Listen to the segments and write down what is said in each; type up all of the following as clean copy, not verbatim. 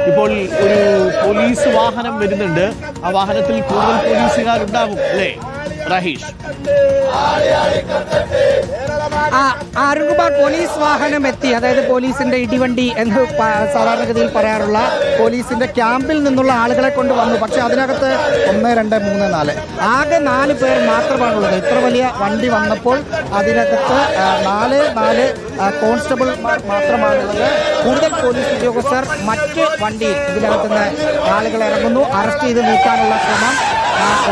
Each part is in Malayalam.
ഇപ്പോൾ ഒരു പോലീസ് വാഹനം വരുന്നുണ്ട്. ആ വാഹനത്തിൽ കൂടുതൽ പോലീസുകാരുണ്ടാകും അല്ലേ റഹീഷ്? അരുൺകുമാർ, പോലീസ് വാഹനം എത്തി. അതായത് പോലീസിന്റെ ഇടിവണ്ടി എന്ന് സാധാരണഗതിയിൽ പറയാറുള്ള പോലീസിന്റെ ക്യാമ്പിൽ നിന്നുള്ള ആളുകളെ കൊണ്ട് വന്നു. പക്ഷെ അതിനകത്ത് 1, 2, 3, 4 ആകെ 4 പേർ മാത്രമാണുള്ളത്. ഇത്ര വലിയ വണ്ടി വന്നപ്പോൾ അതിനകത്ത് 4 കോൺസ്റ്റബിൾമാർ മാത്രമാണുള്ളത്. കൂടുതൽ പോലീസ് ഉദ്യോഗസ്ഥർ മറ്റ് വണ്ടിയിൽ ഇതിനകത്തുനിന്ന് ആളുകൾ ഇറങ്ങുന്നു. അറസ്റ്റ് ചെയ്ത് നീക്കാനുള്ള ശ്രമം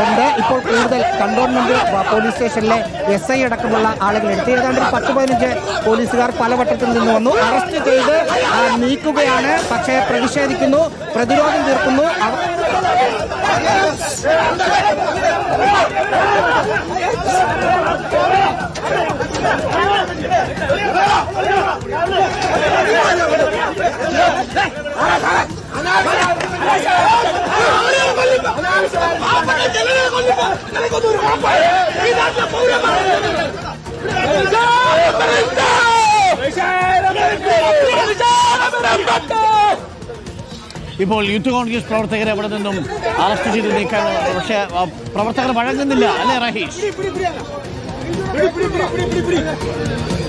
ഉണ്ട്. ഇപ്പോൾ കൂടുതൽ കണ്ടോൺമെന്റ് പോലീസ് സ്റ്റേഷനിലെ SI അടക്കമുള്ള ആളുകൾ എടുത്ത് ഏതാണ്ട് 10-15 പോലീസുകാർ പലവട്ടത്തിൽ നിന്ന് വന്നു. അറസ്റ്റ് ചെയ്ത് നീക്കുകയാണ്. പക്ഷേ പ്രതിഷേധിക്കുന്നു, പ്രതിരോധം തീർക്കുന്നു. ഇപ്പോൾ യൂത്ത് കോൺഗ്രസ് പ്രവർത്തകരെ അവിടെ നിന്നും അറസ്റ്റ് ചെയ്ത് നീക്കാൻ, പക്ഷേ പ്രവർത്തകർ വഴങ്ങുന്നില്ല അല്ലേ റഹീഷ്?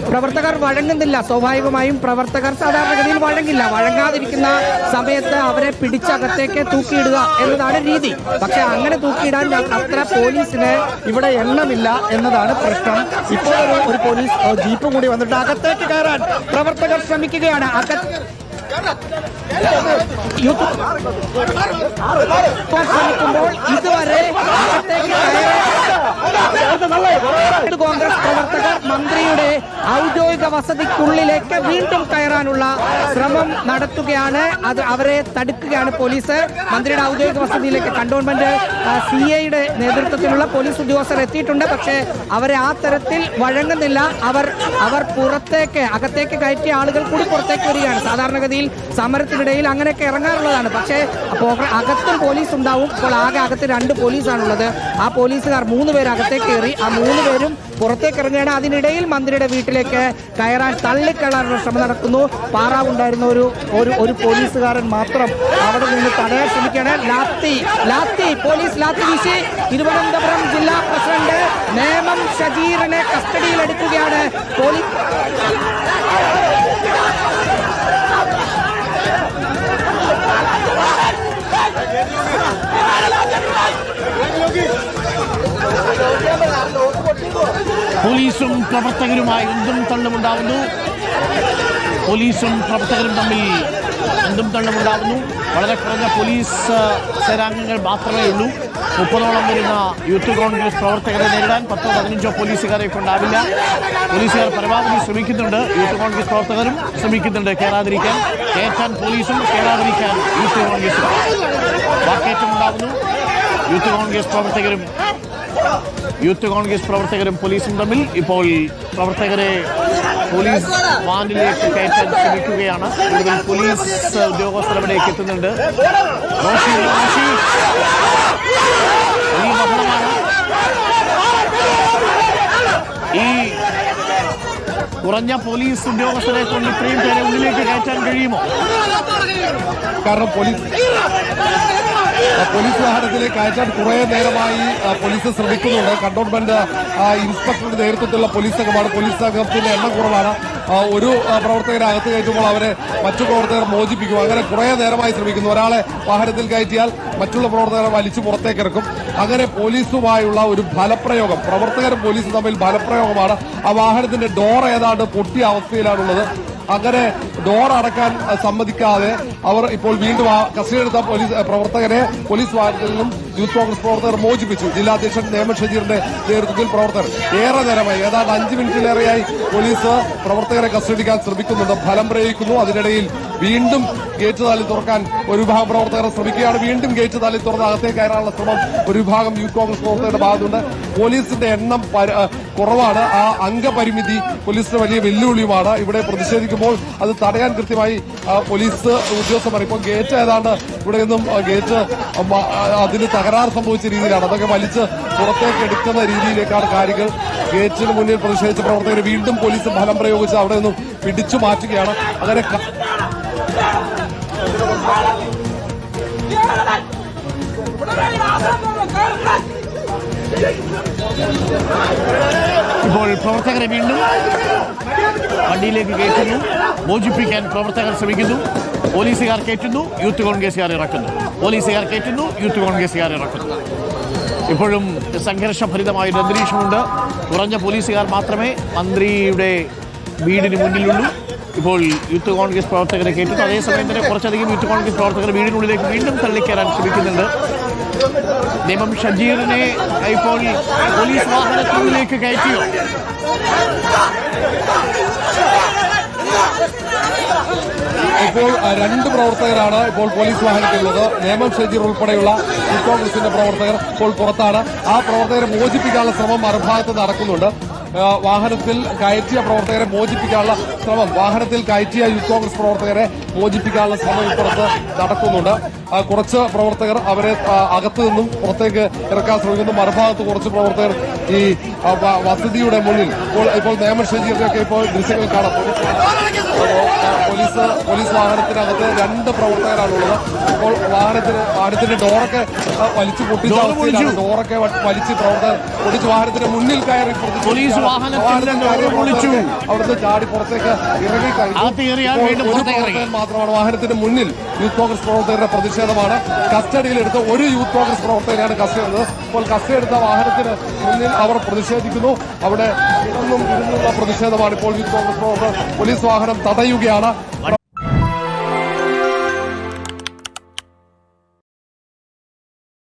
പ്രവർത്തകർ വഴങ്ങുന്നില്ല. സ്വാഭാവികമായും പ്രവർത്തകർ സാധാരണഗതിയിൽ വഴങ്ങില്ല. വഴങ്ങാതിരിക്കുന്ന സമയത്ത് അവരെ പിടിച്ചകത്തേക്ക് തൂക്കിയിടുക എന്നതാണ് രീതി. പക്ഷെ അങ്ങനെ തൂക്കിയിടാൻ അത്ര പോലീസിന് ഇവിടെ എണ്ണമില്ല എന്നതാണ് പ്രശ്നം. ഇപ്പോൾ ഒരു പോലീസ് ജീപ്പ് കൂടി വന്നിട്ട് അകത്തേക്ക് കയറാൻ പ്രവർത്തകർ ശ്രമിക്കുകയാണ്. ശ്രമിക്കുമ്പോൾ ഇതുവരെ കോൺഗ്രസ് പ്രവർത്തകർ മന്ത്രിയുടെ ഔദ്യോഗിക വസതിക്കുള്ളിലേക്ക് വീണ്ടും കയറാനുള്ള ശ്രമം നടത്തുകയാണ്. അത് അവരെ തടുക്കുകയാണ് പോലീസ്. മന്ത്രിയുടെ ഔദ്യോഗിക വസതിയിലേക്ക് കണ്ടോൺമെന്റ് CIയുടെ നേതൃത്വത്തിലുള്ള പോലീസ് ഉദ്യോഗസ്ഥർ എത്തിയിട്ടുണ്ട്. പക്ഷേ അവരെ ആ തരത്തിൽ വഴങ്ങുന്നില്ല. അവർ പുറത്തേക്ക്, അകത്തേക്ക് കയറ്റിയ ആളുകൾ കൂടി പുറത്തേക്ക് വരികയാണ്. സാധാരണഗതിയിൽ സമരത്തിനിടയിൽ അങ്ങനെയൊക്കെ ഇറങ്ങാറുള്ളതാണ്. പക്ഷേ അകത്തും പോലീസ് ഉണ്ടാവും. ഇപ്പോൾ ആകെ അകത്ത് 2 പോലീസാണുള്ളത്. ആ പോലീസുകാർ 3 പേര് അകത്തേക്ക് കയറി. ആ 3 പേരും പുറത്തേക്ക് ഇറങ്ങുകയാണ്. അതിനിടയിൽ മന്ത്രിയുടെ വീട്ടിലേക്ക് കയറാൻ, തള്ളിക്കയറാനുള്ള ശ്രമം നടക്കുന്നു. പാറാവുണ്ടായിരുന്ന ഒരു പോലീസുകാരൻ മാത്രം അവിടെ നിന്ന് തടയാൻ ശ്രമിക്കുകയാണ്. പോലീസ് ലാത്തി വീശി. തിരുവനന്തപുരം ജില്ലാ പ്രസിഡന്റ് നേമം ഷജീറിനെ കസ്റ്റഡിയിലെടുക്കുകയാണ് പോലീസ്. പോലീസും പ്രവർത്തകരുമായി എന്തും തള്ളുമുണ്ടാവുന്നു. പോലീസും പ്രവർത്തകരും തമ്മിൽ എന്തും തള്ളുമുണ്ടാവുന്നു. വളരെ കുറഞ്ഞ പോലീസ് സേനാംഗങ്ങൾ മാത്രമേ ഉള്ളൂ. 30ഓളം വരുന്ന യൂത്ത് കോൺഗ്രസ് പ്രവർത്തകരെ നേരിടാൻ 10-15 പോലീസുകാരെ കൊണ്ടാവില്ല. പോലീസുകാർ പരമാവധി ശ്രമിക്കുന്നുണ്ട്. യൂത്ത് കോൺഗ്രസ് പ്രവർത്തകരും ശ്രമിക്കുന്നുണ്ട് കയറാതിരിക്കാൻ. കയറ്റാൻ പോലീസും, കയറാതിരിക്കാൻ യൂത്ത് കോൺഗ്രസും. വാക്കേറ്റമുണ്ടാവുന്നു. യൂത്ത് കോൺഗ്രസ് പ്രവർത്തകരും പോലീസും തമ്മിൽ. ഇപ്പോൾ പ്രവർത്തകരെ പോലീസ് വാനിലേക്ക് കയറ്റാൻ ശ്രമിക്കുകയാണ്. കൂടുതൽ പോലീസ് ഉദ്യോഗസ്ഥർ അവിടേക്ക് എത്തുന്നുണ്ട്. വലിയ ബഹളമാണ്. ഈ കുറഞ്ഞ പോലീസ് ഉദ്യോഗസ്ഥരെ കൊണ്ട് ഇത്രയും പേരെ ഉള്ളിലേക്ക് കയറ്റാൻ കഴിയുമോ? കാരണം പോലീസ് വാഹനത്തിലേക്ക് കയറ്റാൻ കുറേ നേരമായി പോലീസ് ശ്രമിക്കുന്നുണ്ട്. കണ്ടോൺമെന്റ് ഇൻസ്പെക്ടറുടെ നേതൃത്വത്തിലുള്ള പോലീസ് സംഘമാണ്. പോലീസ് സംഘത്തിന്റെ എണ്ണം കുറവാണ്. ഒരു പ്രവർത്തകരെ അകത്ത് കയറ്റുമ്പോൾ അവരെ മറ്റു പ്രവർത്തകർ മോചിപ്പിക്കും. അങ്ങനെ കുറേ നേരമായി ശ്രമിക്കുന്നു. ഒരാളെ വാഹനത്തിൽ കയറ്റിയാൽ മറ്റുള്ള പ്രവർത്തകരെ വലിച്ചു പുറത്തേക്ക് ഇറക്കും. അങ്ങനെ പോലീസുമായുള്ള ഒരു ഫലപ്രയോഗം, പ്രവർത്തകരും പോലീസും തമ്മിൽ ഫലപ്രയോഗമാണ്. ആ വാഹനത്തിന്റെ ഡോർ ഏതാണ്ട് പൊട്ടിയ അവസ്ഥയിലാണുള്ളത്. അങ്ങനെ ഡോർ അടക്കാൻ സമ്മതിക്കാതെ അവർ ഇപ്പോൾ വീണ്ടും കസ്റ്റഡിയെടുത്ത പ്രവർത്തകരെ പോലീസ് വാഹനത്തിൽ നിന്നും യൂത്ത് കോൺഗ്രസ് പ്രവർത്തകർ മോചിപ്പിച്ചു. ജില്ലാ അധ്യക്ഷൻ നേമം ഷജീറിന്റെ നേതൃത്വത്തിൽ പ്രവർത്തകർ ഏറെ നേരമായി, ഏതാണ്ട് 5 മിനിറ്റിലേറെയായി പോലീസ് പ്രവർത്തകരെ കസ്റ്റഡിക്കാൻ ശ്രമിക്കുന്നുണ്ട്. ഫലം പ്രയോഗിക്കുന്നു. അതിനിടയിൽ വീണ്ടും ഗേറ്റ് താലി തുറക്കാൻ ഒരു വിഭാഗം പ്രവർത്തകർ ശ്രമിക്കുകയാണ്. വീണ്ടും ഗേറ്റ് താലി തുറന്ന് അകത്തേക്ക് കയറാനുള്ള ശ്രമം ഒരു വിഭാഗം യൂത്ത് കോൺഗ്രസ് പ്രവർത്തകരുടെ ഭാഗത്തുണ്ട്. പോലീസിന്റെ എണ്ണം കുറവാണ്. ആ അംഗപരിമിതി പോലീസിന് വലിയ വെല്ലുവിളിയുമാണ്. ഇവിടെ പ്രതിഷേധിക്കുമ്പോൾ അത് തടയാൻ കൃത്യമായി പോലീസ് ഉദ്യോഗസ്ഥർ. ഇപ്പോൾ ഗേറ്റ് ഏതാണ്ട് ഇവിടെ നിന്നും ഗേറ്റ് അതിന് തകരാറ് സംഭവിച്ച രീതിയിലാണ്. അതൊക്കെ വലിച്ച് പുറത്തേക്ക് എടുക്കുന്ന രീതിയിലേക്കാണ് കാര്യങ്ങൾ. ഗേറ്റിന് മുന്നിൽ പ്രതിഷേധിച്ച പ്രവർത്തകർ വീണ്ടും പോലീസ് ഫലം പ്രയോഗിച്ച് അവിടെ നിന്നും പിടിച്ചു മാറ്റുകയാണ്. അങ്ങനെ ഇപ്പോൾ പ്രവർത്തകരെ വീണ്ടും വണ്ടിയിലേക്ക് കയറ്റുന്നു. മോചിപ്പിക്കാൻ പ്രവർത്തകർ ശ്രമിക്കുന്നു. പോലീസുകാർ കയറ്റുന്നു, യൂത്ത് കോൺഗ്രസുകാർ ഇറക്കുന്നു. പോലീസുകാർ കയറ്റുന്നു, യൂത്ത് കോൺഗ്രസുകാർ ഇറക്കുന്നു. ഇപ്പോഴും സംഘർഷഭരിതമായൊരു അന്തരീക്ഷമുണ്ട്. കുറഞ്ഞ പോലീസുകാർ മാത്രമേ മന്ത്രിയുടെ വീടിന് മുന്നിലുള്ളൂ. ഇപ്പോൾ യൂത്ത് കോൺഗ്രസ് പ്രവർത്തകരെ കയറ്റുന്നു. അതേസമയം തന്നെ കുറച്ചധികം യൂത്ത് കോൺഗ്രസ് പ്രവർത്തകർ വീടിനുള്ളിലേക്ക് വീണ്ടും തള്ളിക്കയറാൻ ശ്രമിക്കുന്നുണ്ട്. നിയമം ഷജീറിനെ ഇപ്പോൾ പോലീസ് വാഹനത്തിനുള്ളിലേക്ക് കയറ്റിയോ? ഇപ്പോൾ രണ്ട് പ്രവർത്തകരാണ് ഇപ്പോൾ പോലീസ് വാഹനത്തിലുള്ളത്. നേമം ഷജീർ ഉൾപ്പെടെയുള്ള യൂത്ത് കോൺഗ്രസിന്റെ പ്രവർത്തകർ ഇപ്പോൾ പുറത്താണ്. ആ പ്രവർത്തകരെ മോചിപ്പിക്കാനുള്ള ശ്രമം മറുഭാഗത്ത് നടക്കുന്നുണ്ട്. വാഹനത്തിൽ കയറ്റിയ പ്രവർത്തകരെ മോചിപ്പിക്കാനുള്ള ശ്രമം, വാഹനത്തിൽ കയറ്റിയ യൂത്ത് കോൺഗ്രസ് പ്രവർത്തകരെ മോചിപ്പിക്കാനുള്ള ശ്രമം ഇപ്പുറത്ത് നടക്കുന്നുണ്ട്. കുറച്ച് പ്രവർത്തകർ അവരെ അകത്തു നിന്നും പുറത്തേക്ക് ഇറക്കാൻ ശ്രമിക്കുന്നു. മറുഭാഗത്ത് കുറച്ച് പ്രവർത്തകർ ഈ വസതിയുടെ മുന്നിൽ ഇപ്പോൾ നേമം ഷജീറിനൊക്കെ ഇപ്പോൾ ദൃശ്യങ്ങൾ കാണാം. പോലീസ് വാഹനത്തിനകത്ത് രണ്ട് പ്രവർത്തകരാണുള്ളത്. ഇപ്പോൾ വാഹനത്തിന്റെ ഡോറൊക്കെ വലിച്ചു പൊട്ടിച്ച അവസ്ഥയിലാണ്. ഡോറൊക്കെ വലിച്ച് പ്രവർത്തകർ പൊട്ടിച്ച് വാഹനത്തിന്റെ മുന്നിൽ കയറി അവിടുന്ന് ചാടി പുറത്തേക്ക് ഇറങ്ങി മാത്രമാണ്. വാഹനത്തിന്റെ മുന്നിൽ യൂത്ത് കോൺഗ്രസ് പ്രവർത്തകരുടെ പ്രതിഷേധമാണ്. കസ്റ്റഡിയിലെടുത്ത ഒരു യൂത്ത് കോൺഗ്രസ് പ്രവർത്തകരെയാണ് കസ്റ്റഡി എടുത്തത്. ഇപ്പോൾ കസ്റ്റഡി എടുത്ത വാഹനത്തിന് മുന്നിൽ അവർ പ്രതിഷേധിക്കുന്നു. അവിടെ ഇരുന്നുള്ള പ്രതിഷേധമാണ് ഇപ്പോൾ യൂത്ത് കോൺഗ്രസ് പ്രവർത്തകർ. പോലീസ് വാഹനം തടയുകയാണ്.